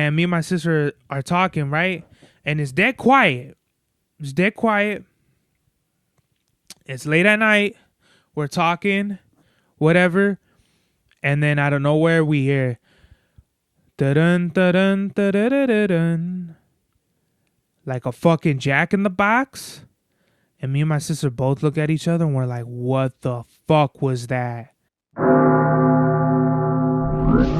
and me and my sister are talking, right? And it's dead quiet. It's dead quiet. It's late at night. We're talking, whatever. And then out of nowhere, we hear da-dun, da-dun, da-da-da-da-dun, like a fucking Jack in the Box. And me and my sister both look at each other and we're like, what the fuck was that?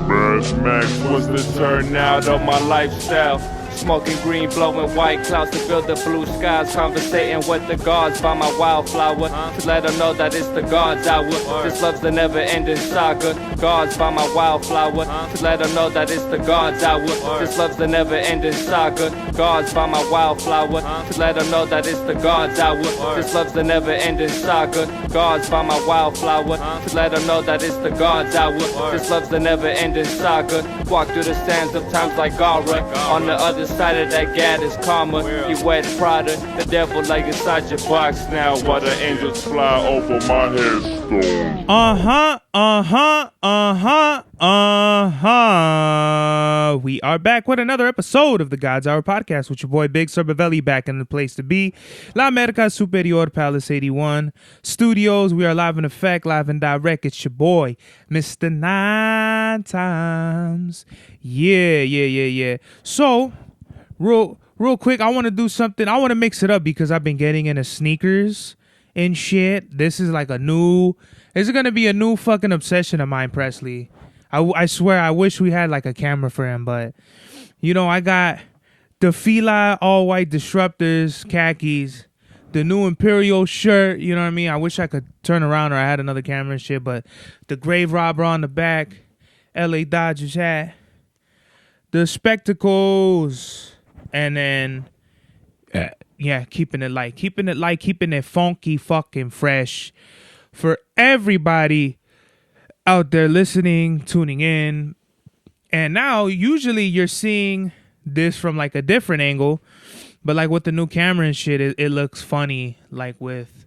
Mad Max was the turnout of my lifestyle. Smoking green, blowing white clouds to build the blue skies. Conversating with the gods by my wildflower to let them know that it's the God's hour. This love's the never-ending saga. Gods by my wildflower to let them know that it's the God's hour. This love's the never-ending saga. Gods by my wildflower to let them know that it's the God's hour. This love's the never-ending saga. Gods by my wildflower to let them know that it's the God's hour. This love's the never-ending saga. Walk through the sands of times like Gara. On the other side of that gad is karma. You wet Prada, the devil like inside your box now. While the angels fly over my headstone. We are back with another episode of the God's Hour podcast with your boy Big Sobreity back in the place to be. La America Superior Palace 81 Studios. We are live in effect, live and direct. It's your boy, Mr. 9 Times. Yeah. So, real quick, I want to do something. I want to mix it up because I've been getting into sneakers and shit. This is like this is going to be a new fucking obsession of mine, Presley. I swear, I wish we had like a camera for him, but I got the Fila all white disruptors, khakis, the new Imperial shirt, you know what I mean? I wish I could turn around or I had another camera and shit, but the grave robber on the back, LA Dodgers hat, the spectacles, and then keeping it light, keeping it funky, fucking fresh for everybody out there listening, tuning in. And now usually you're seeing this from like a different angle, but like with the new camera and shit, it looks funny, like with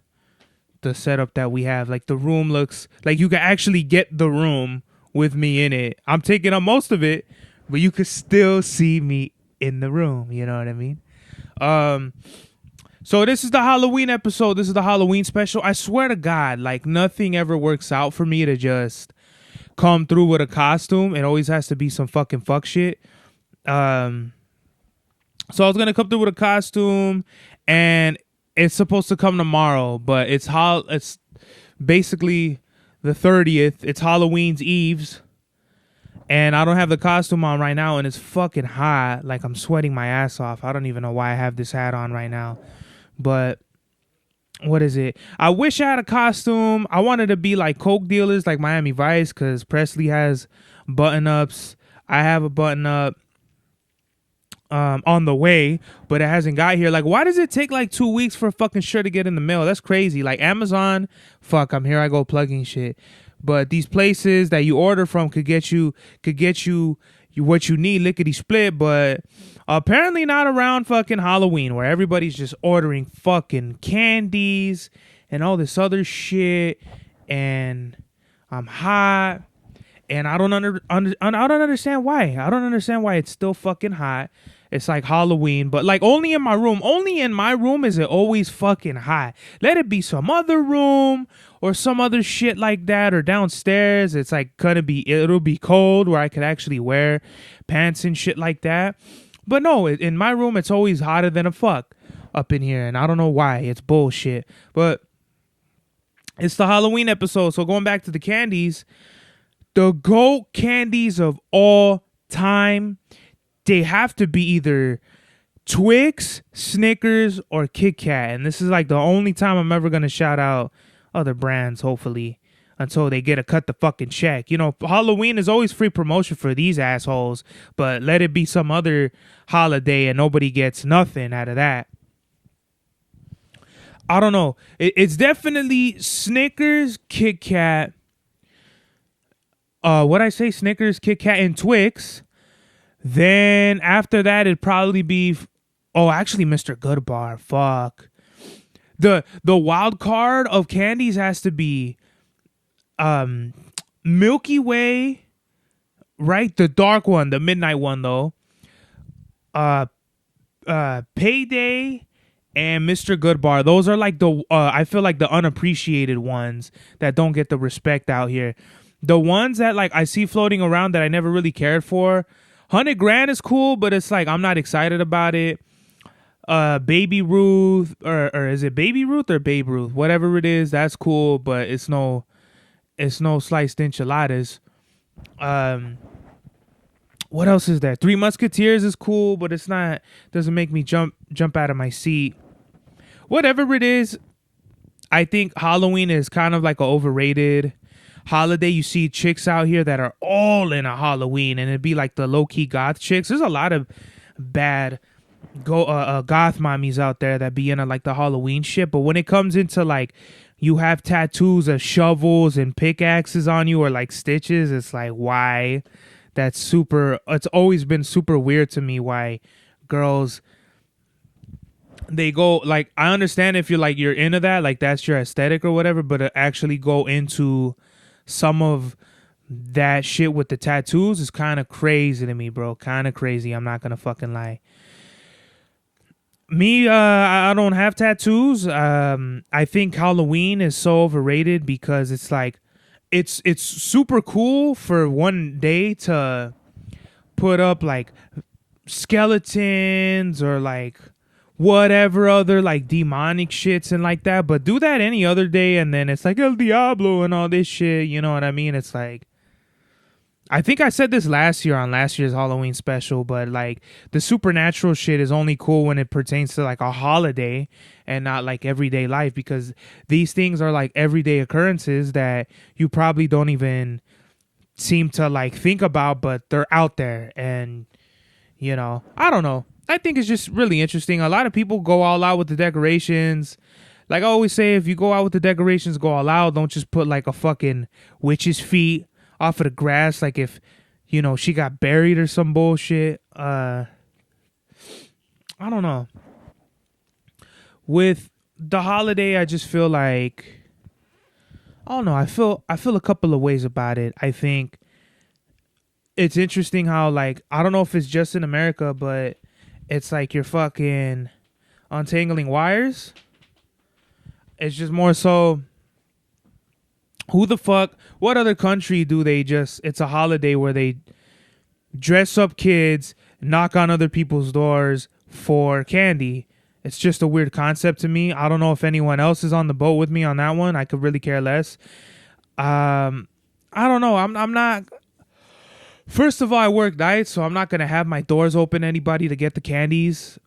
the setup that we have. Like the room looks like you can actually get the room with me in it. I'm taking up most of it, but you could still see me in the room, you know what I mean? So this is the Halloween episode. This is the Halloween special. I swear to God, like nothing ever works out for me to just come through with a costume. It always has to be some fucking fuck shit. So I was going to come through with a costume and it's supposed to come tomorrow, but it's basically the 30th. It's Halloween's Eves. And I don't have the costume on right now and it's fucking hot. Like I'm sweating my ass off. I don't even know why I have this hat on right now. But what is it? I wish I had a costume. I wanted to be like Coke dealers, like Miami Vice, because Presley has button-ups. I have a button-up on the way, but it hasn't got here. Like, why does it take like 2 weeks for a fucking shirt to get in the mail? That's crazy. Like Amazon, fuck, I go plugging shit. But these places that you order from could get you what you need, lickety split, but apparently not around fucking Halloween, where everybody's just ordering fucking candies and all this other shit, and I'm hot, and I don't understand why. I don't understand why it's still fucking hot. It's like Halloween, but like only in my room. Only in my room is it always fucking hot. Let it be some other room or some other shit like that, or downstairs. It's like it'll be cold where I could actually wear pants and shit like that. But no, in my room, it's always hotter than a fuck up in here. And I don't know why. It's bullshit. But it's the Halloween episode. So going back to the candies, the GOAT candies of all time, they have to be either Twix, Snickers, or Kit Kat. And this is like the only time I'm ever going to shout out other brands, hopefully, until they get to cut the fucking check. Halloween is always free promotion for these assholes, but let it be some other holiday and nobody gets nothing out of that. I don't know. It's definitely Snickers, Kit Kat. What'd I say? Snickers, Kit Kat, and Twix. Then after that, it'd probably be... actually, Mr. Goodbar. Fuck. The wild card of candies has to be Milky Way, right? The dark one, the midnight one, though. uh Payday and Mr. Goodbar. Those are like the I feel like the unappreciated ones that don't get the respect out here. The ones that like I see floating around that I never really cared for. 100 Grand is cool, but it's like I'm not excited about it. Baby Ruth or is it Baby Ruth or Babe Ruth? Whatever it is, that's cool, but it's no sliced enchiladas. What else is there? Three Musketeers is cool, but it's not, doesn't make me jump out of my seat. Whatever it is, I think Halloween is kind of like an overrated holiday. You see chicks out here that are all in a Halloween, and it'd be like the low key goth chicks. There's a lot of bad goth mommies out there that be into like the Halloween shit. But when it comes into like you have tattoos of shovels and pickaxes on you or like stitches, it's like why? That's super. It's always been super weird to me why girls they go like I understand if you're into that, like that's your aesthetic or whatever, but to actually go into some of that shit with the tattoos is kind of crazy to me, bro. Kind of crazy. I'm not gonna fucking lie. Me, I don't have tattoos. I think Halloween is so overrated because it's like it's super cool for one day to put up like skeletons or like whatever other like demonic shits and like that, but do that any other day and then it's like El Diablo and all this shit, you know what I mean? It's like I think I said this last year on last year's Halloween special, but like the supernatural shit is only cool when it pertains to like a holiday and not like everyday life, because these things are like everyday occurrences that you probably don't even seem to like think about, but they're out there. And you know, I don't know. I think it's just really interesting. A lot of people go all out with the decorations. Like I always say, if you go out with the decorations, go all out. Don't just put like a fucking witch's feet off of the grass, like if, you know, she got buried or some bullshit. I don't know. With the holiday, I just feel like, I don't know. I feel a couple of ways about it. I think it's interesting how like I don't know if it's just in America, but it's like you're fucking untangling wires. It's just more so. Who the fuck? What other country do they just? It's a holiday where they dress up kids, knock on other people's doors for candy. It's just a weird concept to me. I don't know if anyone else is on the boat with me on that one. I could really care less. I don't know. I'm not. First of all, I work nights, so I'm not gonna have my doors open to anybody to get the candies.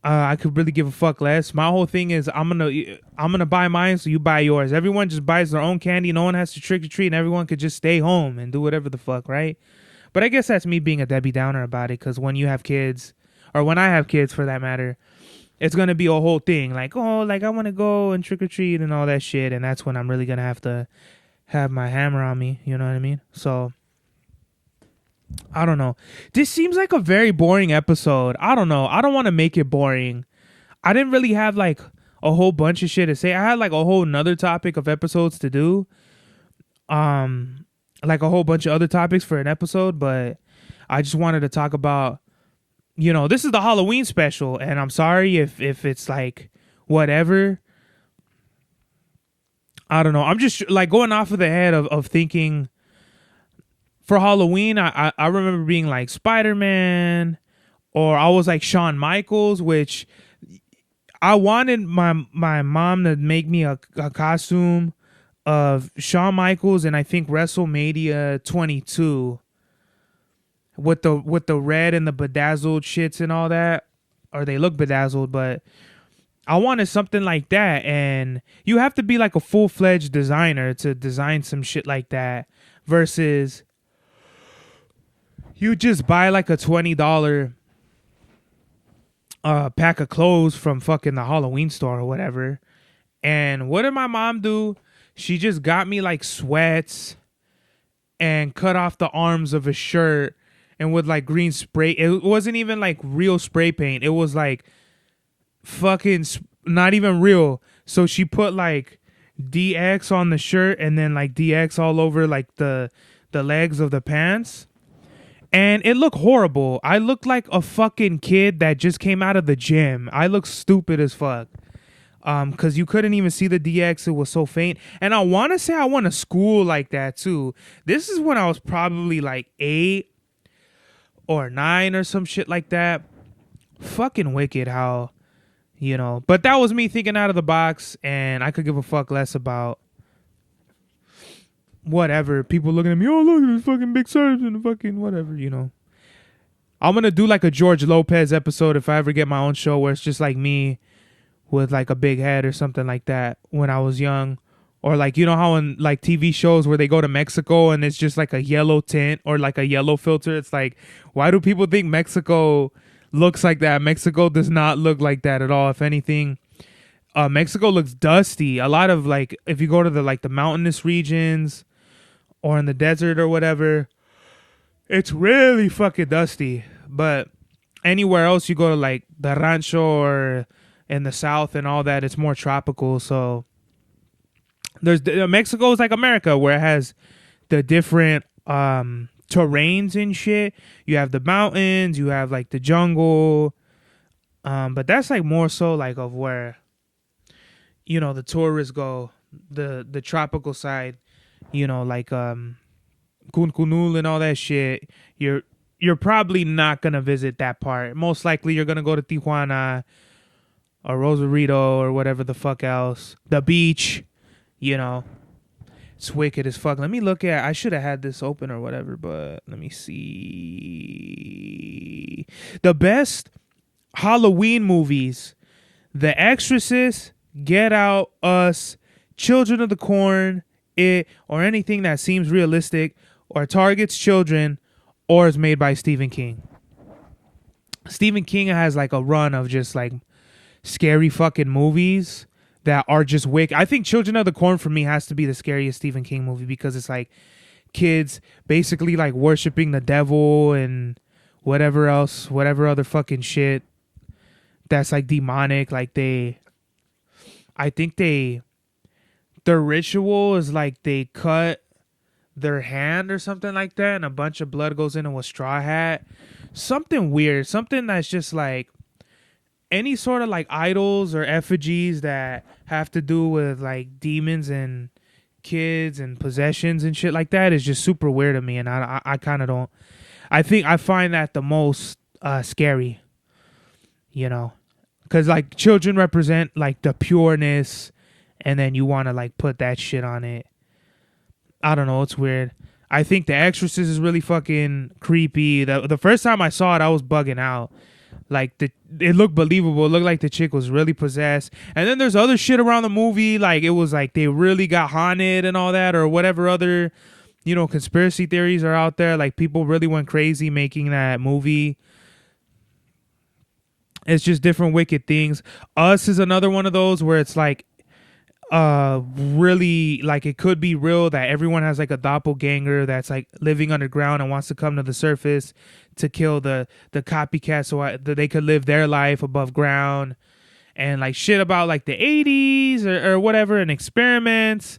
I could really give a fuck less. My whole thing is I'm gonna buy mine, so you buy yours. Everyone just buys their own candy. No one has to trick or treat, and everyone could just stay home and do whatever the fuck, right? But I guess that's me being a Debbie Downer about it, because when you have kids, or when I have kids for that matter, it's gonna be a whole thing. Like, oh, like I want to go and trick or treat and all that shit, and that's when I'm really gonna have to have my hammer on me. You know what I mean? So. I don't know. This seems like a very boring episode. I don't know. I don't want to make it boring. I didn't really have like a whole bunch of shit to say. I had like a whole nother topic of episodes to do. Like a whole bunch of other topics for an episode, but I just wanted to talk about, you know, this is the Halloween special, and I'm sorry if it's like whatever. I don't know. I'm just like going off of the head of thinking. For Halloween, I remember being like Spider-Man, or I was like Shawn Michaels, which I wanted my mom to make me a costume of Shawn Michaels, and I think WrestleMania 22 with the red and the bedazzled shits and all that, or they look bedazzled, but I wanted something like that. And you have to be like a full-fledged designer to design some shit like that versus you just buy like a $20 pack of clothes from fucking the Halloween store or whatever. And what did my mom do? She just got me like sweats and cut off the arms of a shirt and with like green spray. It wasn't even like real spray paint. It was like fucking not even real. So she put like DX on the shirt and then like DX all over like the legs of the pants. And it looked horrible. I looked like a fucking kid that just came out of the gym. I looked stupid as fuck. Cause you couldn't even see the DX. It was so faint. And I want to say I went to school like that too. This is when I was probably like 8 or 9 or some shit like that. Fucking wicked how, but that was me thinking out of the box, and I could give a fuck less about whatever. People looking at me, oh, look at this fucking big surge and fucking whatever, I'm going to do like a George Lopez episode if I ever get my own show where it's just like me with like a big head or something like that when I was young. Or like, how in like TV shows where they go to Mexico and it's just like a yellow tint or like a yellow filter. It's like, why do people think Mexico looks like that? Mexico does not look like that at all. If anything, Mexico looks dusty. A lot of like, if you go to the mountainous regions or in the desert or whatever, it's really fucking dusty. But anywhere else you go to like the rancho or in the south and all that, it's more tropical. So Mexico is like America, where it has the different terrains and shit. You have the mountains, you have like the jungle, but that's like more so like of where the tourists go, the tropical side, like Cancun and all that shit. You're probably not gonna visit that part. Most likely you're gonna go to Tijuana or Rosarito or whatever the fuck else. The beach, it's wicked as fuck. Let me look at, I should have had this open or whatever, but let me see. The best Halloween movies: The Exorcist, Get Out, Us, Children of the Corn, It, or anything that seems realistic or targets children or is made by Stephen King. Stephen King has like a run of just like scary fucking movies that are just wicked. I think Children of the Corn for me has to be the scariest Stephen King movie because it's like kids basically like worshiping the devil and whatever other fucking shit that's like demonic. Like the ritual is like they cut their hand or something like that and a bunch of blood goes into a straw hat. Something weird. Something that's just like any sort of like idols or effigies that have to do with like demons and kids and possessions and shit like that is just super weird to me. And I kind of don't, I find that the most scary, because like children represent like the pureness, and then you want to like put that shit on it. I don't know. It's weird. I think The Exorcist is really fucking creepy. The first time I saw it, I was bugging out. Like it looked believable. It looked like the chick was really possessed. And then there's other shit around the movie. Like it was like they really got haunted and all that, or whatever other, conspiracy theories are out there. Like people really went crazy making that movie. It's just different wicked things. Us is another one of those where it's like really like it could be real that everyone has like a doppelganger that's like living underground and wants to come to the surface to kill the copycat so that they could live their life above ground, and like shit about like the 80s or whatever, and experiments.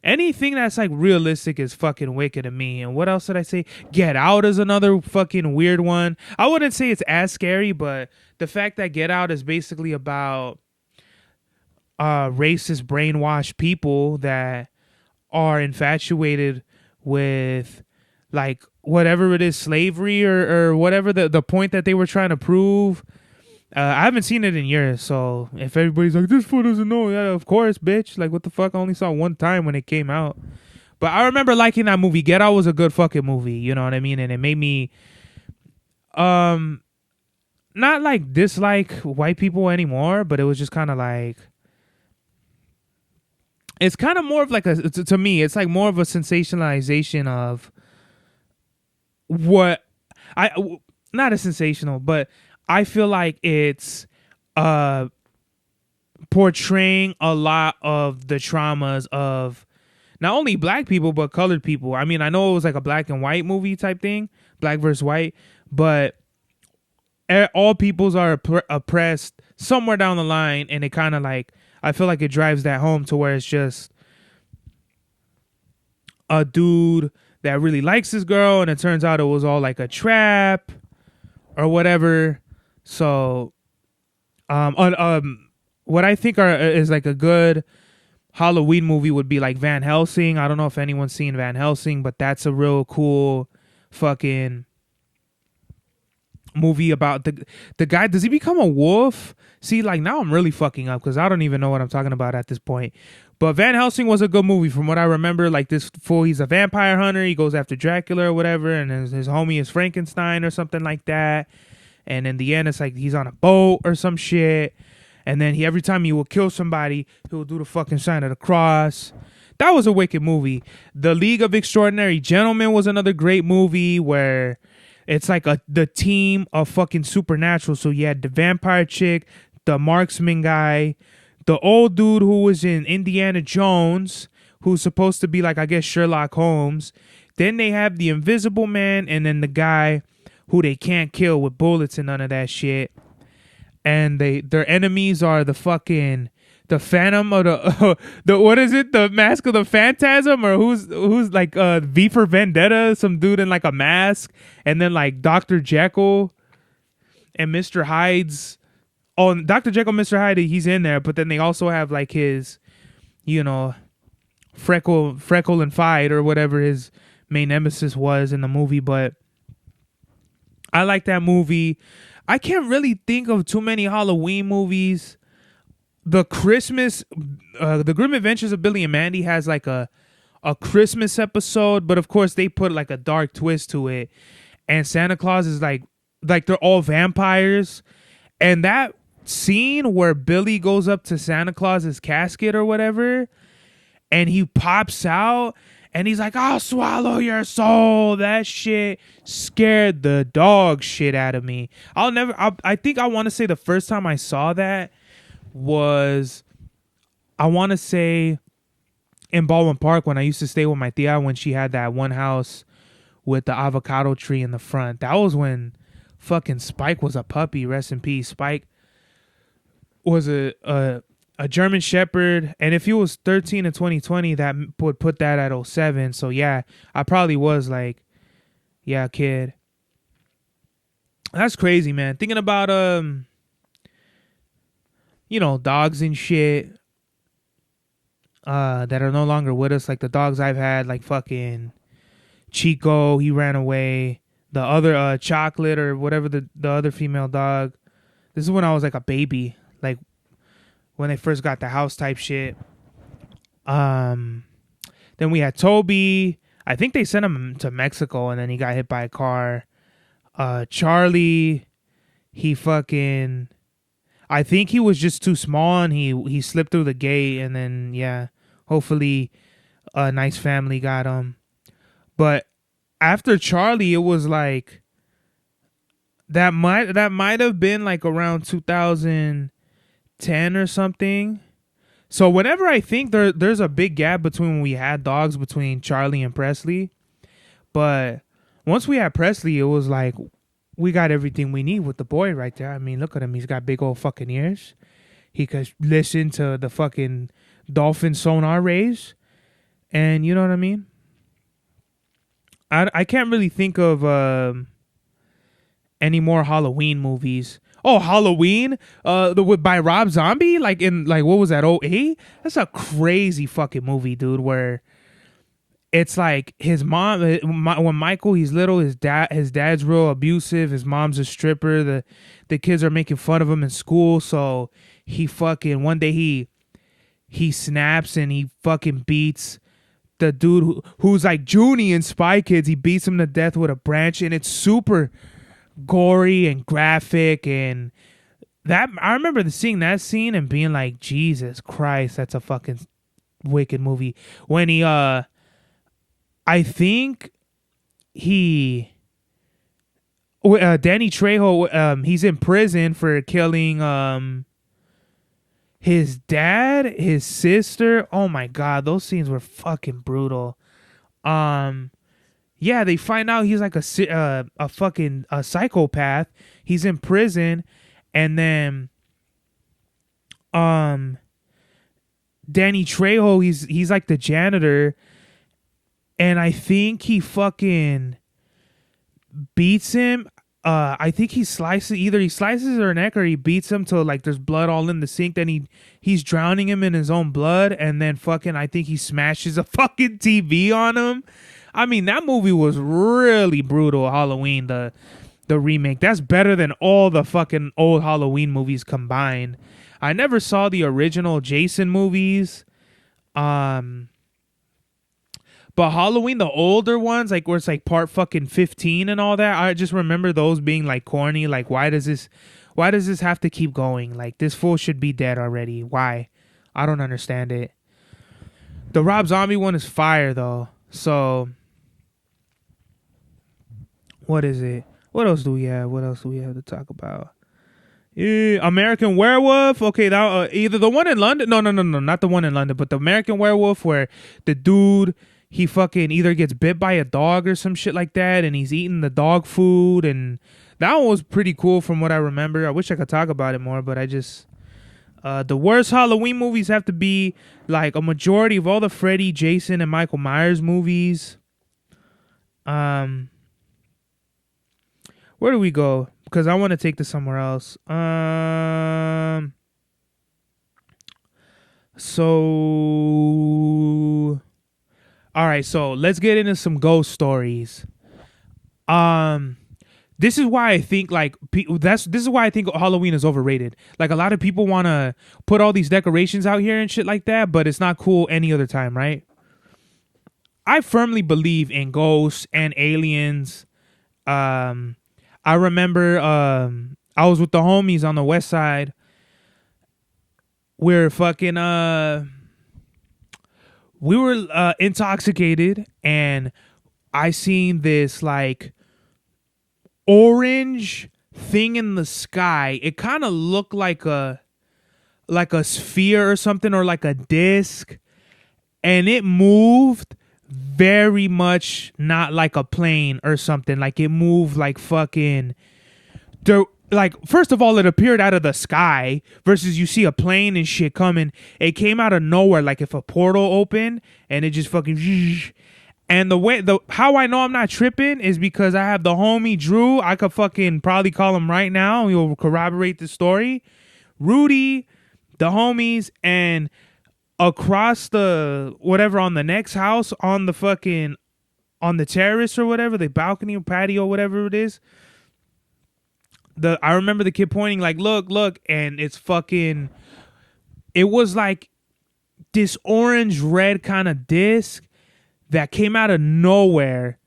Anything that's like realistic is fucking wicked to me. And what else did I say? Get Out is another fucking weird one. I wouldn't say it's as scary, but the fact that Get Out is basically about racist brainwashed people that are infatuated with like whatever it is, slavery or whatever the point that they were trying to prove. I haven't seen it in years, so if everybody's like, this fool doesn't know, yeah, of course, bitch. Like, what the fuck? I only saw one time when it came out. But I remember liking that movie. Get Out was a good fucking movie, you know what I mean? And it made me not like dislike white people anymore, but it was just kind of like, it's kind of more of like to me, it's like more of a sensationalization of what not a sensational, but I feel like it's portraying a lot of the traumas of not only black people, but colored people. I mean, I know it was like a black and white movie type thing, black versus white, but all peoples are oppressed somewhere down the line. And it kind of like, I feel like it drives that home to where it's just a dude that really likes this girl, and it turns out it was all like a trap or whatever. So, what I think is like a good Halloween movie would be like Van Helsing. I don't know if anyone's seen Van Helsing, but that's a real cool fucking movie about the guy. Does he become a wolf? See, like now I'm really fucking up because I don't even know what I'm talking about at this point. But Van Helsing was a good movie from what I remember. Like this fool, he's a vampire hunter. He goes after Dracula or whatever, and his homie is Frankenstein or something like that. And in the end, it's like he's on a boat or some shit. And then every time he will kill somebody, he will do the fucking sign of the cross. That was a wicked movie. The League of Extraordinary Gentlemen was another great movie where it's like the team of fucking supernatural. So you had the vampire chick, the marksman guy, the old dude who was in Indiana Jones, who's supposed to be like, I guess, Sherlock Holmes. Then they have the Invisible Man, and then the guy who they can't kill with bullets and none of that shit. And their enemies are the Phantom of the what is it? The Mask of the Phantasm, or who's like V for Vendetta, some dude in like a mask, and then like Dr. Jekyll and Mr. Hyde's. Oh, Dr. Jekyll, Mr. Hyde, he's in there, but then they also have like his, Freckle and Fight or whatever his main nemesis was in the movie. But I like that movie. I can't really think of too many Halloween movies. The Grim Adventures of Billy and Mandy has like a Christmas episode, but of course they put like a dark twist to it. And Santa Claus is like they're all vampires. And that scene where Billy goes up to Santa Claus's casket or whatever, and he pops out and he's like, "I'll swallow your soul." That shit scared the dog shit out of me. I think I want to say the first time I saw that was, I want to say, in Baldwin Park when I used to stay with my tia, when she had that one house with the avocado tree in the front. That was when fucking Spike was a puppy. Rest in peace. Spike was a German Shepherd, and if he was 13 in 2020, that would put that at 07. So yeah, I probably was like, yeah, kid. That's crazy, man. Thinking about dogs and shit that are no longer with us, like the dogs I've had, like fucking Chico, he ran away. The other Chocolate or whatever, the other female dog. This is when I was like a baby, like when they first got the house type shit. Then we had Toby. I think they sent him to Mexico and then he got hit by a car. Charlie, I think he was just too small and he slipped through the gate, and then yeah, hopefully a nice family got him. But after Charlie, it was like that might have been like around 2010 or something. So whenever I think there's a big gap between when we had dogs between Charlie and Presley, but once we had Presley, it was like we got everything we need with the boy right there. I mean, look at him. He's got big old fucking ears. He could listen to the fucking dolphin sonar rays. And you know what I mean? I can't really think of any more Halloween movies. Oh, Halloween? By Rob Zombie? Like in, like, what was that, 2008? That's a crazy fucking movie, dude, where it's like his mom, when Michael, he's little, his dad's real abusive, his mom's a stripper, the kids are making fun of him in school, so he fucking, one day he snaps and he fucking beats the dude who's like Junie in Spy Kids. He beats him to death with a branch, and it's super gory and graphic, and that I remember seeing that scene and being like, Jesus Christ, that's a fucking wicked movie. When he I think Danny Trejo, he's in prison for killing his dad, his sister. Oh my God, those scenes were fucking brutal. Yeah, they find out he's like a fucking psychopath. He's in prison, and then Danny Trejo, he's like the janitor. and I think he fucking beats him. I think he slices her neck or he beats him till like there's blood all in the sink. Then he's drowning him in his own blood, and then fucking I think he smashes a fucking TV on him. I mean, that movie was really brutal. Halloween, the remake, that's better than all the fucking old Halloween movies combined. I never saw the original Jason movies. But Halloween, the older ones, like where it's like part fucking 15 and all that, I just remember those being like corny. Like, why does this have to keep going? Like, this fool should be dead already. Why? I don't understand it. The Rob Zombie one is fire though. So, what is it? What else do we have? What else do we have to talk about? American Werewolf. Okay, that either the one in London. No, not the one in London, but the American Werewolf where the dude, he fucking either gets bit by a dog or some shit like that, and he's eating the dog food, and that one was pretty cool from what I remember. I wish I could talk about it more, but I just the worst Halloween movies have to be like a majority of all the Freddy, Jason, and Michael Myers movies. Where do we go? Because I want to take this somewhere else. So all right, so let's get into some ghost stories. This is why I think like this is why I think Halloween is overrated. Like a lot of people want to put all these decorations out here and shit like that, but it's not cool any other time, right? I firmly believe in ghosts and aliens. I remember I was with the homies on the west side. We're fucking we were intoxicated, and I seen this like orange thing in the sky. It kind of looked like a sphere or something, or like a disc, and it moved very much not like a plane or something. Like it moved like fucking like, first of all, it appeared out of the sky versus you see a plane and shit coming. It came out of nowhere, like if a portal opened and it just fucking. And how I know I'm not tripping is because I have the homie Drew. I could fucking probably call him right now. He'll corroborate the story. Rudy, the homies, and across the whatever on the next house on the fucking on the terrace or whatever, the balcony or patio, whatever it is. I remember the kid pointing like, look, and it's fucking, it was like this orange red kind of disc that came out of nowhere,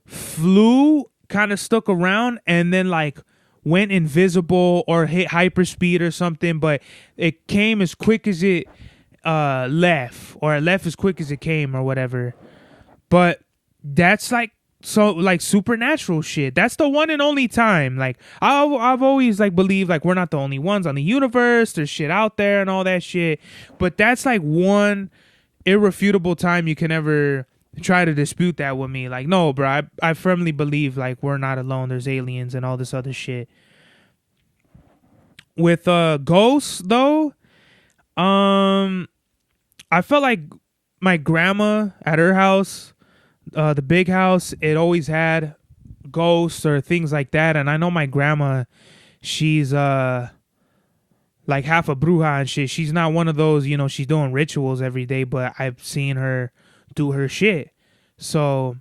flew, kind of stuck around, and then like went invisible or hit hyperspeed or something, but it came as quick as it left, or it left as quick as it came or whatever. But that's like, so like supernatural shit. That's the one and only time. Like I've always like believed like we're not the only ones on the universe. There's shit out there and all that shit. But that's like one irrefutable time you can ever try to dispute that with me. Like, no, bro, I firmly believe like we're not alone. There's aliens and all this other shit. With ghosts though, I felt like my grandma at her house, the big house, it always had ghosts or things like that. And I know my grandma, she's like half a bruja and shit. She's not one of those, you know, she's doing rituals every day, but I've seen her do her shit. So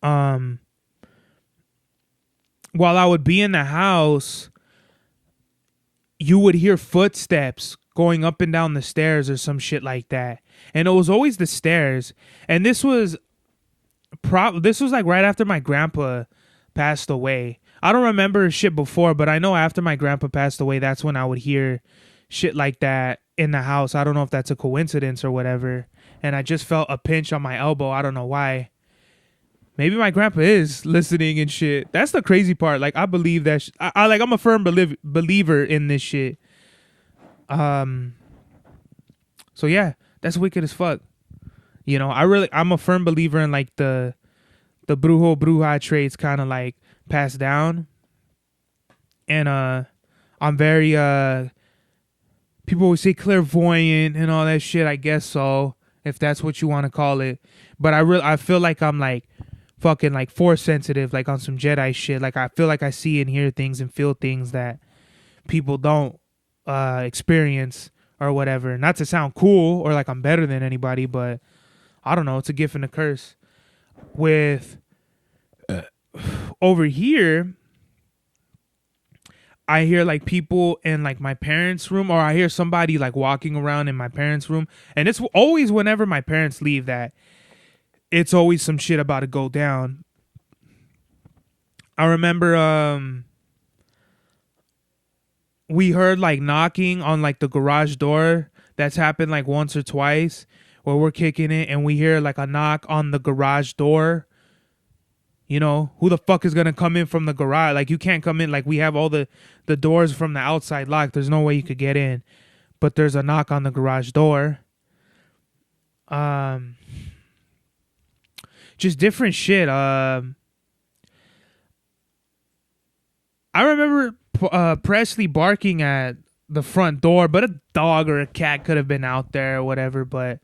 while I would be in the house, you would hear footsteps going up and down the stairs or some shit like that. And it was always the stairs. And this was like right after my grandpa passed away. I don't remember shit before, but I know after my grandpa passed away, that's when I would hear shit like that in the house. I don't know if that's a coincidence or whatever. And I just felt a pinch on my elbow. I don't know why. Maybe my grandpa is listening and shit. That's the crazy part. Like, I believe that. I'm a firm believer in this shit. So yeah, that's wicked as fuck. You know, I'm a firm believer in like the bruja traits kind of like passed down. And I'm very people always say clairvoyant and all that shit. I guess so. if that's what you want to call it. But I feel like I'm like fucking like force sensitive, like on some Jedi shit. Like I feel like I see and hear things and feel things that people don't experience or whatever. Not to sound cool or like I'm better than anybody, but I don't know. It's a gift and a curse. With over here, I hear like people in like my parents' room, or I hear somebody like walking around in my parents' room, and it's always whenever my parents leave that it's always some shit about to go down. I remember we heard like knocking on like the garage door. That's happened like once or twice where we're kicking it and we hear like a knock on the garage door. You know, who the fuck is going to come in from the garage? Like, you can't come in. Like, we have all the doors from the outside locked. There's no way you could get in. But there's a knock on the garage door. Just different shit. I remember Presley barking at the front door, but a dog or a cat could have been out there or whatever. But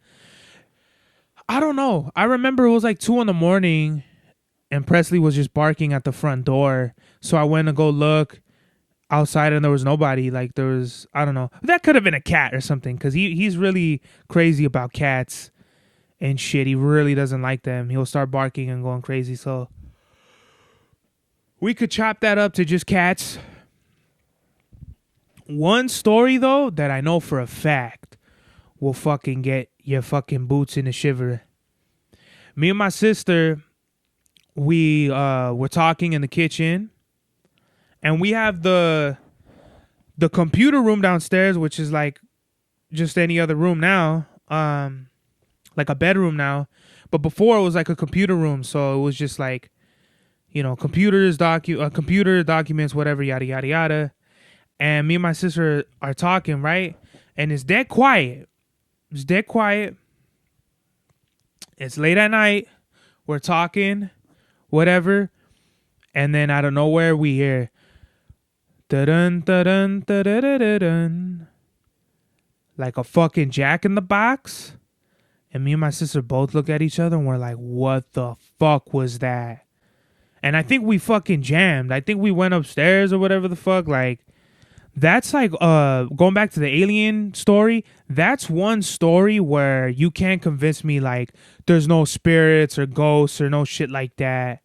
I don't know. I remember it was like 2 a.m. and Presley was just barking at the front door. So I went to go look outside and there was nobody. Like there was, I don't know. That could have been a cat or something because he's really crazy about cats and shit. He really doesn't like them. He'll start barking and going crazy. So we could chop that up to just cats. One story though that I know for a fact will fucking get your fucking boots in a shiver. Me and my sister, we were talking in the kitchen, and we have the computer room downstairs, which is like just any other room now, like a bedroom now. But before it was like a computer room, so it was just like, you know, computer documents, whatever, yada yada yada. And me and my sister are talking, right? And it's dead quiet. It's dead quiet. It's late at night. We're talking, whatever. And then out of nowhere, we hear da-dun, da-dun, da-da-da-da-dun, like a fucking Jack in the Box. And me and my sister both look at each other and we're like, what the fuck was that? And I think we fucking jammed. I think we went upstairs or whatever the fuck. Like, that's like going back to the alien story. That's one story where you can't convince me like there's no spirits or ghosts or no shit like that.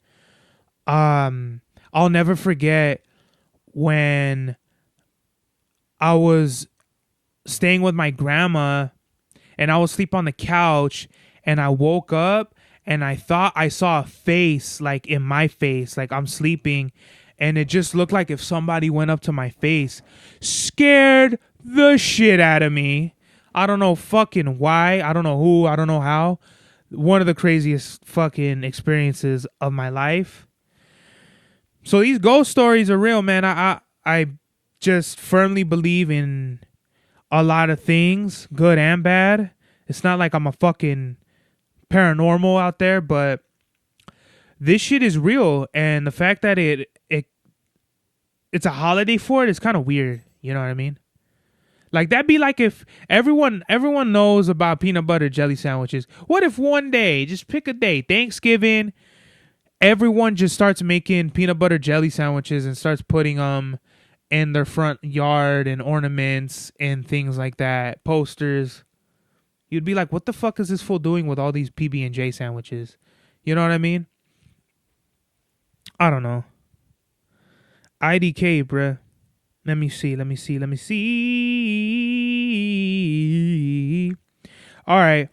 I'll never forget when I was staying with my grandma and I was asleep on the couch and I woke up and I thought I saw a face like in my face, like I'm sleeping. And it just looked like if somebody went up to my face. Scared the shit out of me. I don't know fucking why. I don't know who. I don't know how. One of the craziest fucking experiences of my life. So these ghost stories are real, man. I just firmly believe in a lot of things, good and bad. It's not like I'm a fucking paranormal out there, but this shit is real. And the fact that it's a holiday for it is kind of weird. You know what I mean? Like that'd be like if everyone knows about peanut butter jelly sandwiches. What if one day, just pick a day, Thanksgiving, everyone just starts making peanut butter jelly sandwiches and starts putting them in their front yard and ornaments and things like that, posters. You'd be like, what the fuck is this fool doing with all these PB&J sandwiches? You know what I mean? I don't know. IDK, bruh. Let me see. All right.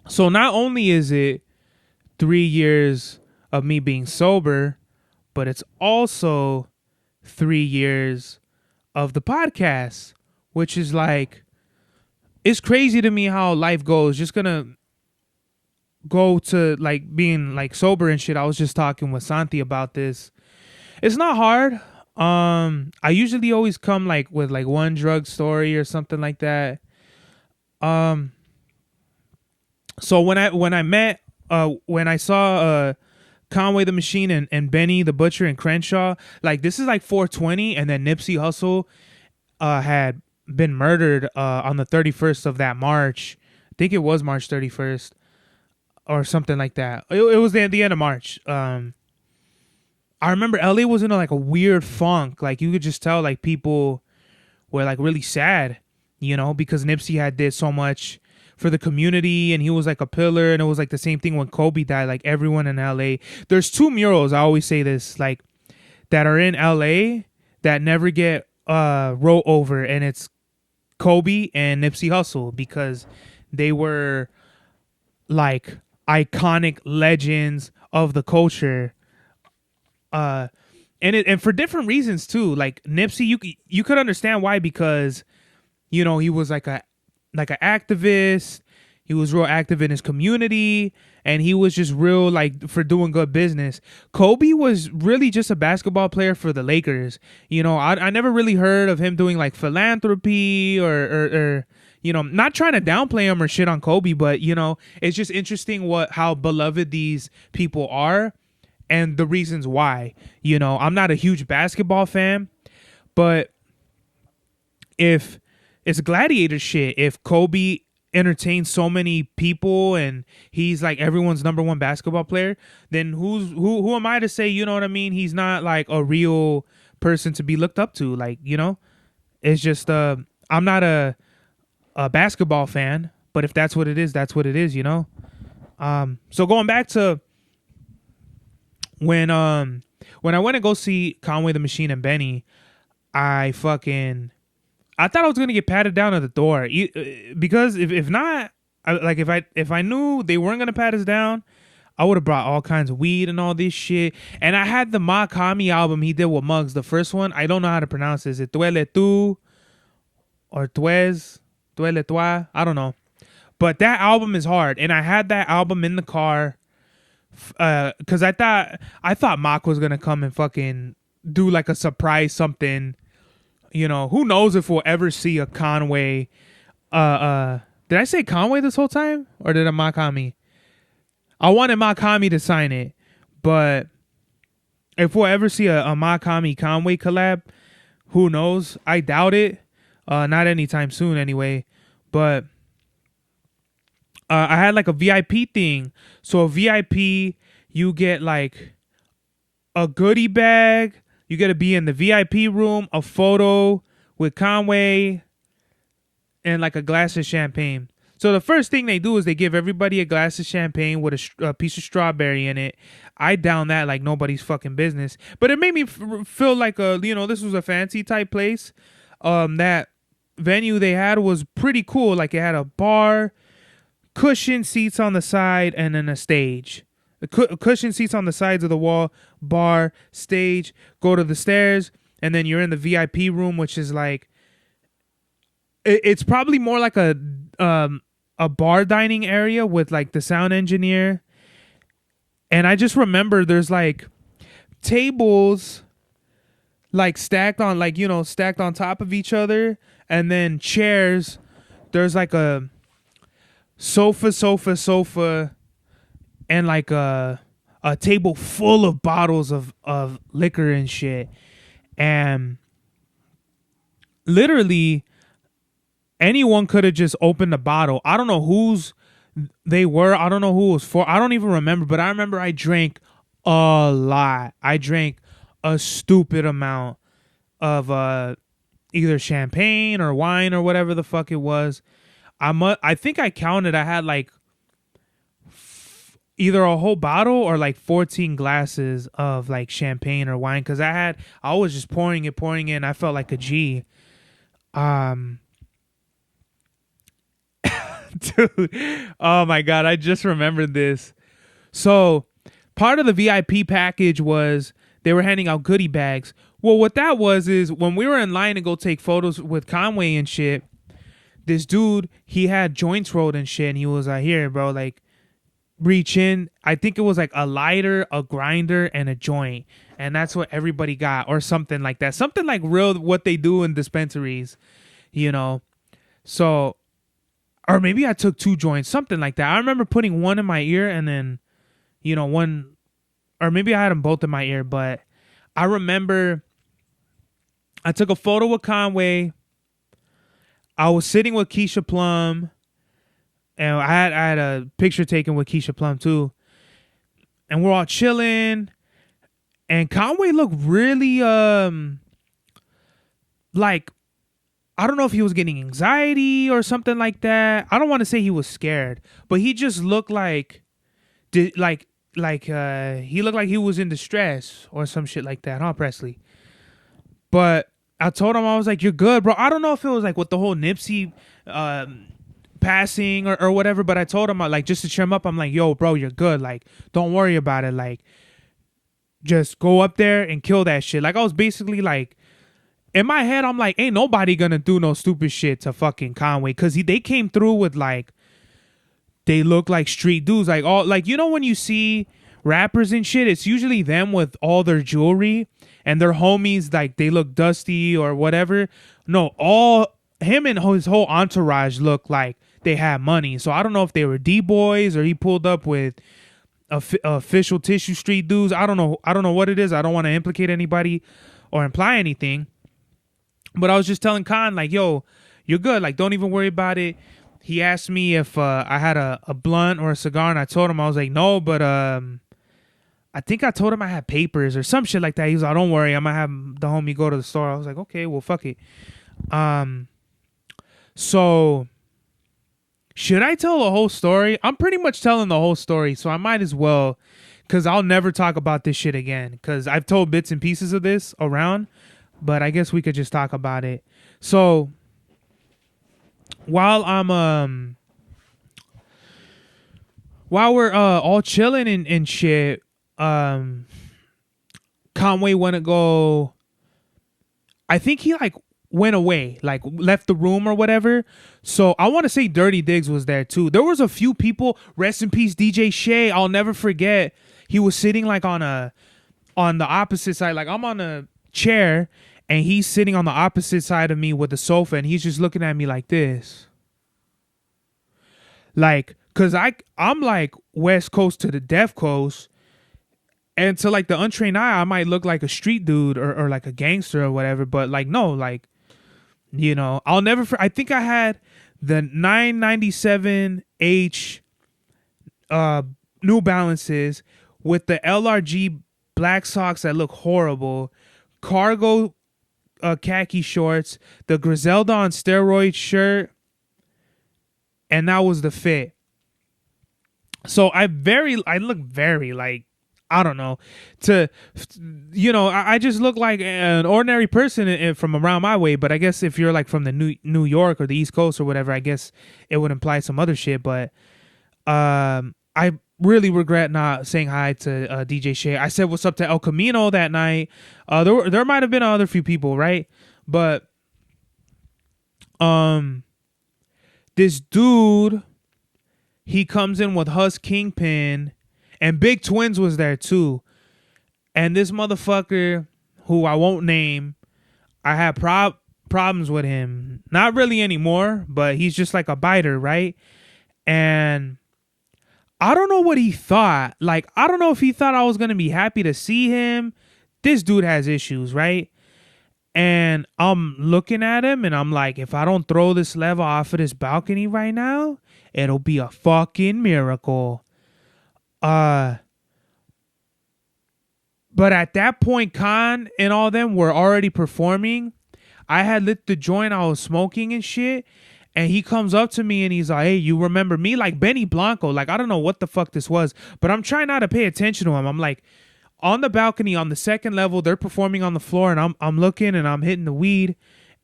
So not only is it 3 years of me being sober, but it's also 3 years of the podcast, which is like, it's crazy to me how life goes. Just gonna go to like being like sober and shit. I was just talking with Santi about this. It's not hard. I usually always come like with like one drug story or something like that. So when I saw Conway the Machine and Benny the Butcher and Crenshaw, like this is like 420, and then Nipsey Hussle had been murdered on the 31st of that March. I think it was March 31st or something like that. It was the end of March. I remember LA was in like a weird funk. Like you could just tell like people were like really sad, because Nipsey had did so much for the community and he was like a pillar. And it was like the same thing when Kobe died. Like everyone in LA, there's two murals, I always say this, like that are in LA that never get wrote over, and it's Kobe and Nipsey Hussle, because they were like iconic legends of the culture. And for different reasons too. Like Nipsey, you could understand why, because he was like an activist. He was real active in his community, and he was just real like for doing good business. Kobe was really just a basketball player for the Lakers. I never really heard of him doing like philanthropy or not trying to downplay him or shit on Kobe, but it's just interesting how beloved these people are and the reasons why. I'm not a huge basketball fan, but if it's gladiator shit, if Kobe entertains so many people and he's like everyone's number one basketball player, then who am I to say, you know what I mean, he's not like a real person to be looked up to? Like, it's just I'm not a basketball fan, but if that's what it is, that's what it is. So going back to when I went to go see Conway the Machine and Benny, I thought I was gonna get patted down at the door, because if not, if I knew they weren't gonna pat us down, I would have brought all kinds of weed and all this shit. And I had the Makami album he did with Muggs, the first one. I don't know how to pronounce it. Is it Duele Tu or Tuez? Duele Toi? I don't know. But that album is hard, and I had that album in the car because I thought Mock was gonna come and fucking do like a surprise something. Who knows if we'll ever see a Conway. Did I say Conway this whole time, or did I Makami? I wanted Makami to sign it, but if we'll ever see a Makami Conway collab, who knows? I doubt it. Not anytime soon, anyway. But I had like a VIP thing. So a VIP, you get like a goodie bag. You got to be in the VIP room, a photo with Conway, and like a glass of champagne. So the first thing they do is they give everybody a glass of champagne with a piece of strawberry in it. I down that like nobody's fucking business. But it made me feel like this was a fancy type place. That venue they had was pretty cool. Like it had a bar, cushion seats on the side, and then a stage. Cushion seats on the sides of the wall, bar, stage, go to the stairs, and then you're in the VIP room, which is like, it's probably more like a bar dining area with like the sound engineer. And I just remember there's like tables like stacked on top of each other, and then chairs. There's like a sofa, and like a table full of bottles of liquor and shit. And literally anyone could have just opened a bottle. I don't know whose they were. I don't know who it was for. I don't even remember. But I remember I drank a lot. I drank a stupid amount of either champagne or wine or whatever the fuck it was. I think I counted. I had like either a whole bottle or like 14 glasses of like champagne or wine, because I was just pouring it. I felt like a G. Dude, oh my God, I just remembered this. So part of the VIP package was they were handing out goodie bags. Well, what that was is when we were in line to go take photos with Conway and shit, this dude, he had joints rolled and shit, and he was like, here, bro, like, reach in. I think it was like a lighter, a grinder, and a joint. And that's what everybody got, or something like that. Something like real what they do in dispensaries, So, or maybe I took 2 joints, something like that. I remember putting one in my ear and then, one, or maybe I had them both in my ear. But I remember I took a photo with Conway. I was sitting with Keisha Plum, and I had a picture taken with Keisha Plum too, and we're all chilling. And Conway looked really like, I don't know if he was getting anxiety or something like that. I don't want to say he was scared, but he just looked like he looked like he was in distress or some shit like that, huh, Presley? But I told him, I was like, "You're good, bro." I don't know if it was like with the whole Nipsey passing or whatever, but I told him, like, just to cheer him up, I'm like, "Yo, bro, you're good. Like, don't worry about it. Like, just go up there and kill that shit." Like, I was basically like, in my head, I'm like, ain't nobody gonna do no stupid shit to fucking Conway, because they came through with, like, they look like street dudes, like, all, like, you know, when you see rappers and shit, it's usually them with all their jewelry and their homies, like, they look dusty or whatever. No, all him and his whole entourage look like they had money. So I don't know if they were D-boys or he pulled up with official Tissue Street dudes. I don't know what it is. I don't want to implicate anybody or imply anything. But I was just telling Khan, like, yo, you're good. Like, don't even worry about it. He asked me if I had a blunt or a cigar, and I told him, I was like, no, but I think I told him I had papers or some shit like that. He was like, don't worry, I'm going to have the homie go to the store. I was like, okay, well, fuck it. So should I tell the whole story? I'm pretty much telling the whole story, so I might as well, because I'll never talk about this shit again, because I've told bits and pieces of this around. But I guess we could just talk about it. So while we're all chilling and shit, Conway went to go. I think he like went away, like left the room or whatever. So I want to say Dirty Diggs was there too. There was a few people. Rest in peace, DJ Shay. I'll never forget. He was sitting like on the opposite side. Like, I'm on a chair, and he's sitting on the opposite side of me with the sofa, and he's just looking at me like this. Like, cause I'm like West Coast to the Deaf Coast, and to like the untrained eye, I might look like a street dude or like a gangster or whatever. But like, no, like, you know, I'll never. I think I had the 997H New Balances with the LRG black socks that look horrible, cargo khaki shorts, the Griselda on steroid shirt, and that was the fit. So I look very like, I don't know, I just look like an ordinary person from around my way. But I guess if you're like from the New York or the East Coast or whatever, I guess it would imply some other shit. But I really regret not saying hi to DJ Shay. I said what's up to El Camino that night. There might have been other few people, right? But this dude, he comes in with Hus Kingpin, and Big Twins was there too. And this motherfucker, who I won't name, I had problems with him. Not really anymore, but he's just like a biter, right? And I don't know what he thought. Like, I don't know if he thought I was going to be happy to see him. This dude has issues, right? And I'm looking at him and I'm like, if I don't throw this level off of this balcony right now, it'll be a fucking miracle. But at that point, Khan and all them were already performing. I had lit the joint, I was smoking and shit. And he comes up to me and he's like, hey, you remember me? Like Benny Blanco. Like, I don't know what the fuck this was, but I'm trying not to pay attention to him. I'm like on the balcony on the second level. They're performing on the floor, and I'm looking and I'm hitting the weed.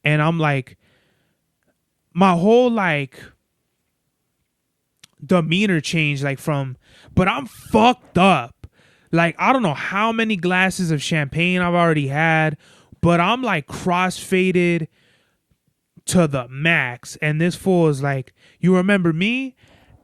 And I'm like, my whole like demeanor changed, like but I'm fucked up. Like, I don't know how many glasses of champagne I've already had, but I'm like cross-faded to the max. And this fool is like, you remember me?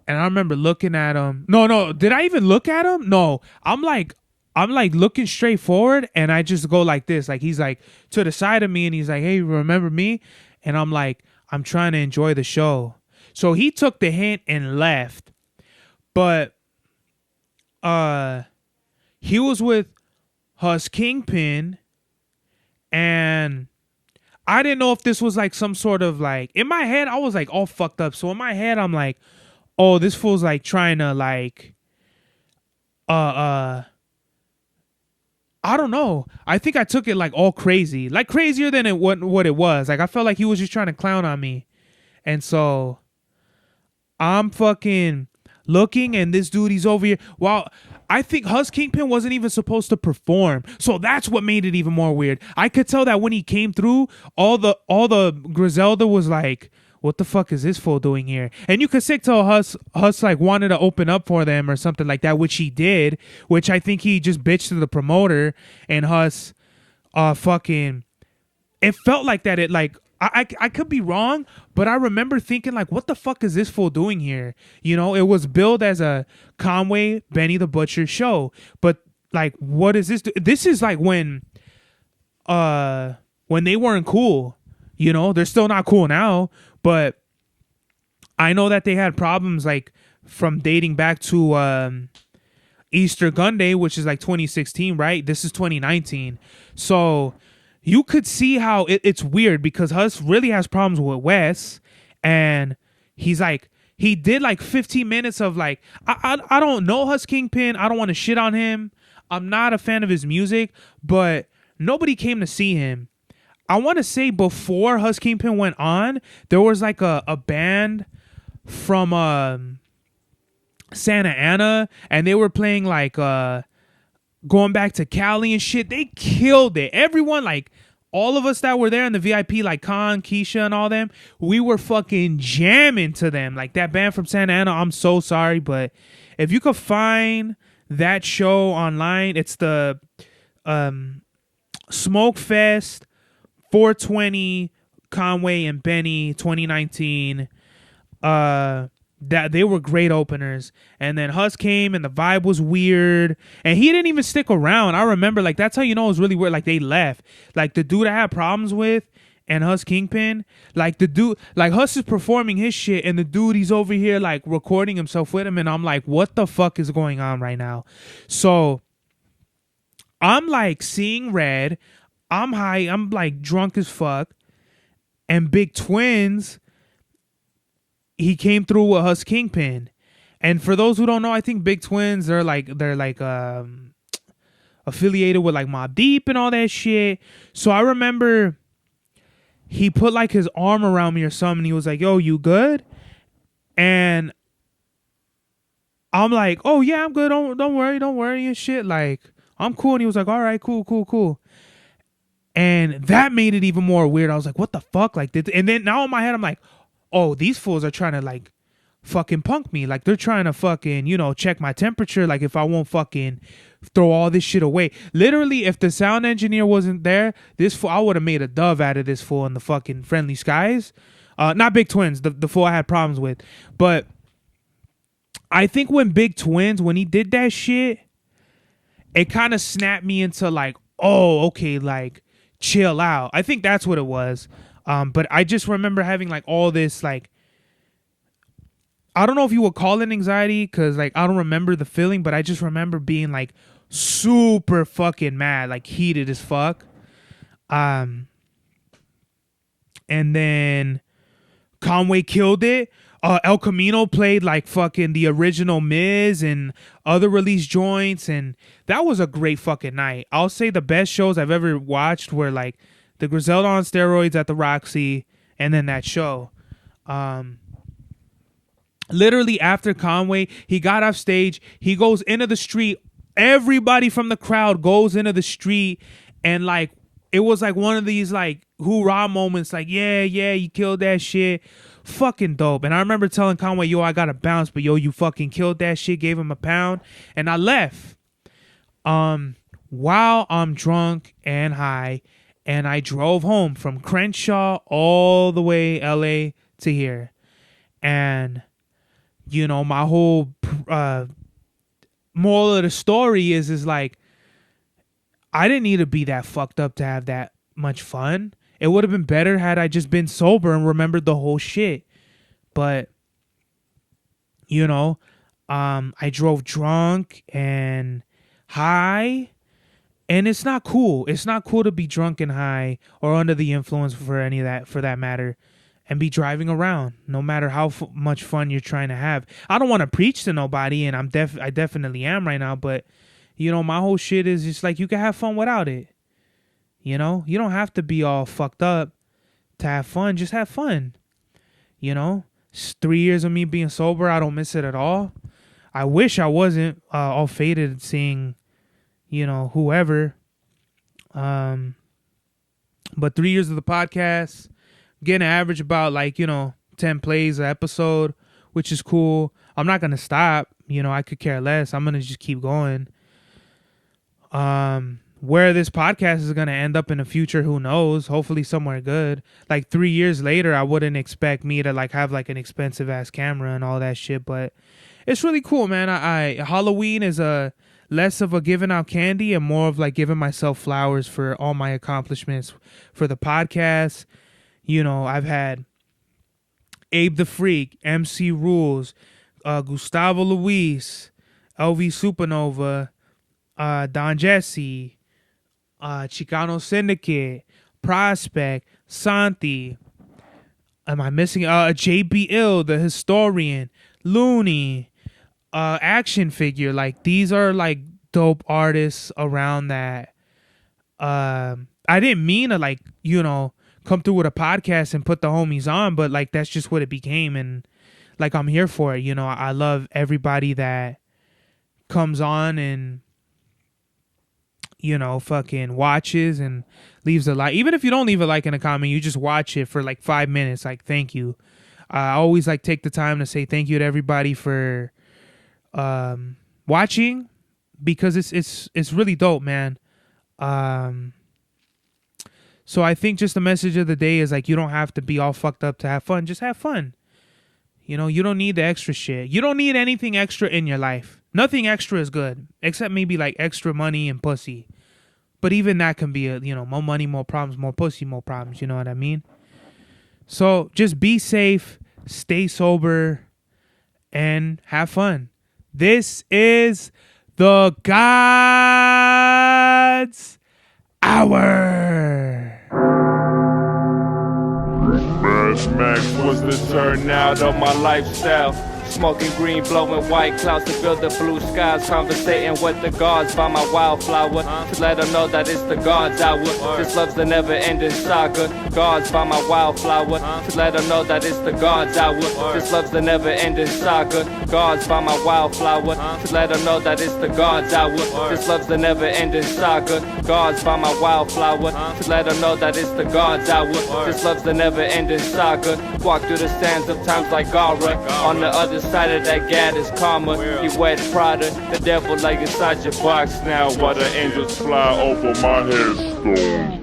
And I remember looking at him. No, did I even look at him? No. I'm like looking straight forward, and I just go like this. Like, he's like to the side of me, and he's like, hey, remember me? And I'm like, I'm trying to enjoy the show. So he took the hint and left. But he was with Hus Kingpin, and I didn't know if this was like some sort of like, in my head I was like all fucked up. So in my head I'm like, oh, this fool's like trying to like uh I don't know. I think I took it like all crazy, like crazier than what it was. Like I felt like he was just trying to clown on me, and so I'm fucking looking, and this dude, he's over here. Well, I think Hus Kingpin wasn't even supposed to perform, so that's what made it even more weird. I could tell that when he came through, all the Griselda was like, "What the fuck is this fool doing here?" And you could sick tell Hus like wanted to open up for them or something like that, which he did. Which I think he just bitched to the promoter, and Hus, fucking, it felt like that. It like I could be wrong, but I remember thinking like, what the fuck is this fool doing here? You know, it was billed as a Conway Benny the Butcher show, but like, what is this? This is like when they weren't cool. You know, they're still not cool now, but I know that they had problems like from dating back to Easter Gun Day, which is like 2016, right? This is 2019, so you could see how it's weird because Hus really has problems with Wes, and he's like, he did like 15 minutes of like, I don't know Hus Kingpin. I don't want to shit on him. I'm not a fan of his music, but nobody came to see him. I want to say before Hus Kingpin went on, there was like a band from Santa Ana, and they were playing like going back to Cali and shit. They killed it. Everyone, like all of us that were there in the VIP, like Khan, Keisha, and all them, we were fucking jamming to them. Like that band from Santa Ana, I'm so sorry, but if you could find that show online, it's the Smoke Fest 420 Conway and Benny 2019. That they were great openers, and then Hus came and the vibe was weird, and he didn't even stick around. I remember, like, that's how you know it was really weird. Like, they left. Like, the dude I had problems with and Hus Kingpin, like, the dude, like, Hus is performing his shit, and the dude, he's over here like recording himself with him, and I'm like, what the fuck is going on right now? So I'm like seeing red, I'm high, I'm like drunk as fuck, and Big Twins, he came through with Hus Kingpin. And for those who don't know, I think Big Twins, they're like affiliated with like Mobb Deep and all that shit. So I remember he put like his arm around me or something. He was like, "Yo, you good?" And I'm like, "Oh yeah, I'm good. Don't worry and shit. Like, I'm cool." And he was like, "All right, cool." And that made it even more weird. I was like, "What the fuck?" Like, and then now in my head, I'm like, oh, these fools are trying to like fucking punk me. Like, they're trying to fucking, you know, check my temperature. Like, if I won't fucking throw all this shit away. Literally, if the sound engineer wasn't there, this fool, I would have made a dove out of this fool in the fucking Friendly Skies. Not Big Twins, the fool I had problems with. But I think when Big Twins, when he did that shit, it kind of snapped me into like, oh, okay, like, chill out. I think that's what it was. But I just remember having like all this, like, I don't know if you would call it anxiety, because like I don't remember the feeling, but I just remember being like super fucking mad, like heated as fuck. And then Conway killed it. El Camino played like fucking the original Miz and other release joints, and that was a great fucking night. I'll say the best shows I've ever watched were like the Griselda on steroids at the Roxy, and then that show. Literally after Conway, he got off stage, he goes into the street, everybody from the crowd goes into the street, and like it was like one of these like hoorah moments, like yeah, you killed that shit. Fucking dope. And I remember telling Conway, yo, I gotta bounce, but yo, you fucking killed that shit, gave him a pound, and I left. While I'm drunk and high, and I drove home from Crenshaw all the way LA to here. And, you know, my whole moral of the story is like, I didn't need to be that fucked up to have that much fun. It would have been better had I just been sober and remembered the whole shit. But, you know, I drove drunk and high, And it's not cool. It's not cool to be drunk and high or under the influence for any of that, for that matter, and be driving around, no matter how much fun you're trying to have. I don't want to preach to nobody, and I definitely am right now, but you know, my whole shit is just like, you can have fun without it. You know, you don't have to be all fucked up to have fun. Just have fun. You know, it's 3 years of me being sober. I don't miss it at all. I wish I wasn't all faded seeing, you know, whoever. But 3 years of the podcast, getting an average about like, you know, 10 plays an episode, which is cool. I'm not going to stop. You know, I could care less. I'm going to just keep going. Where this podcast is going to end up in the future, who knows? Hopefully somewhere good. Like 3 years later, I wouldn't expect me to like have like an expensive ass camera and all that shit, but it's really cool, man. Halloween is less of a giving out candy and more of like giving myself flowers for all my accomplishments for the podcast. You know, I've had Abe the Freak, MC Rules, Gustavo Luis, LV Supernova, Don Jesse, Chicano Syndicate, Prospect, Santi. Am I missing? JB Ill, the historian, Looney, Action Figure. Like, these are like dope artists around that. I didn't mean to like, you know, come through with a podcast and put the homies on, but like that's just what it became, and like I'm here for it. You know, I love everybody that comes on and, you know, fucking watches and leaves a like. Even if you don't leave a like in a comment, you just watch it for like 5 minutes. Like, thank you. I always like take the time to say thank you to everybody for watching, because it's really dope, man. So I think just the message of the day is like, you don't have to be all fucked up to have fun. Just have fun. You know, you don't need the extra shit. You don't need anything extra in your life. Nothing extra is good, except maybe like extra money and pussy. But even that can be you know, more money, more problems, more pussy, more problems. You know what I mean? So just be safe, stay sober, and have fun. This is the God's Hour. Mad Max was the turnout of my lifestyle. Smoking green, blowing white clouds to build the blue skies. Conversating with the gods by my wildflower, to let them know that it's the God's hour. This love's the never-ending saga. Gods by my wildflower, to let them know that it's the God's hour. This love's the never-ending saga. Gods by my wildflower, to let them know that it's the God's hour. This love's the never-ending saga. Gods by my wildflower, to let them know that it's the God's hour. This love's the never-ending saga. Walk through the sands of times like Gara. On the other side of that gad is karma. You wet Prada, the devil like inside your box now. While the angels fly over my headstone.